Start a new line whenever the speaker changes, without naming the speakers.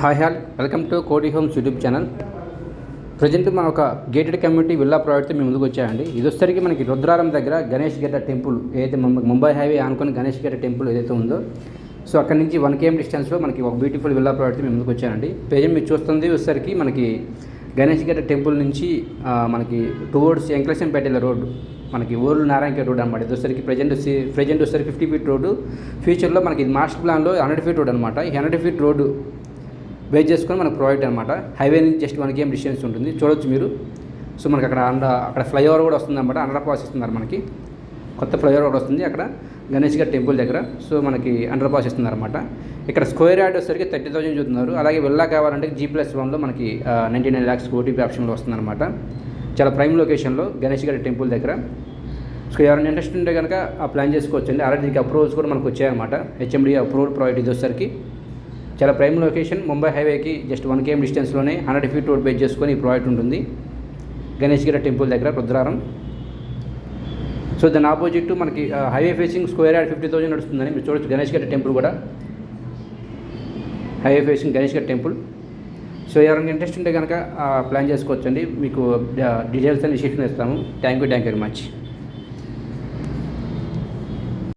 Hi welcome to కోటి homes YouTube channel. Present మన ఒక గేటెడ్ కమ్యూనిటీ విల్లా ప్రాజెక్ట్తో మేము ముందుకు వచ్చాయండి. ఇది వచ్చేసరికి మనకి రుద్రారం దగ్గర గణేష్ గడ్డ టెంపుల్ ఏదైతే ముంబై హైవే ఆనుకొని గణేష్ గడ్డ టెంపుల్ ఏదైతే ఉందో, సో అక్కడ నుంచి 1 km డిస్టెన్స్లో మనకి ఒక బ్యూటిఫుల్ విల్లా ప్రాజెక్ట్ మేము ముందుకు వచ్చానండి. ప్రజెంట్ మీరు చూస్తుంది వచ్చేసరికి మనకి గణేష్ గడ్డ టెంపుల్ నుంచి మనకి టువర్డ్స్ ఎంక్లెషన్పేట రోడ్డు, మనకి ఊర్లు నారాయణ రోడ్ అనమాట. ఇది వచ్చేసరికి ప్రజెంట్ వచ్చేసరికి 50 feet రోడ్డు. ఫ్యూచర్లో మనకి మాస్టర్ ప్లాన్లో 100 feet రోడ్ అనమాట. ఈ 100 feet రోడ్డు బేస్ చేసుకొని మనకు ప్రాజెక్ట్ అనమాట. హైవే నుంచి జస్ట్ 1 km డిస్టెన్స్ ఉంటుంది, చూడొచ్చు మీరు. సో మనకి అక్కడ ఫ్లైఓవర్ కూడా వస్తుంది అనమాట. అండర్ పాస్ ఇస్తున్నారు, మనకి కొత్త ఫ్లైఓవర్ కూడా వస్తుంది అక్కడ గణేష్ గారి టెంపుల్ దగ్గర. సో మనకి అండర్ పాస్ ఇస్తున్నారు అనమాట. ఇక్కడ స్క్వేర్ యార్డ్ వచ్చేసరికి 30,000 చూస్తున్నారు. అలాగే వెళ్ళా కావాలంటే G+1లో మనకి 99 lakhs ఓటీపీ ఆప్షన్లో వస్తుంది అనమాట. చాలా ప్రైమ్ లొకేషన్లో గణేష్ గారి టెంపుల్ దగ్గర. సో ఎవరైనా ఇంట్రెస్ట్ ఉంటే కనుక ప్లాన్ చేసుకోవచ్చండి. ఆల్రెడీ దీనికి అప్రూవల్స్ కూడా మనకు వచ్చాయన్నమాట. HMD అప్రూవల్ ప్రాజెక్ట్ ఇది వచ్చేసరికి చాలా ప్రైమ్ లొకేషన్. ముంబై హైవేకి జస్ట్ 1 km డిస్టెన్స్లోనే 100 feet రోడ్ బేస్ చేసుకొని ఈ ప్రాజెక్ట్ ఉంటుంది గణేష్ గిరి టెంపుల్ దగ్గర రుద్రారం. సో దాని ఆపోజిట్ మనకి హైవే ఫేసింగ్ స్క్వేర్ యార్డ్ 50,000 నడుస్తుందని మీరు చూడొచ్చు. గణేష్ గడ్డ టెంపుల్ కూడా హైవే ఫేసింగ్ గణేష్ గడ్డ టెంపుల్. సో ఎవరైనా ఇంట్రెస్ట్ ఉంటే కనుక ప్లాన్ చేసుకోవచ్చండి. మీకు డీటెయిల్స్ అన్ని డిస్క్రిప్షన్లో ఇస్తాము. Thank you very much.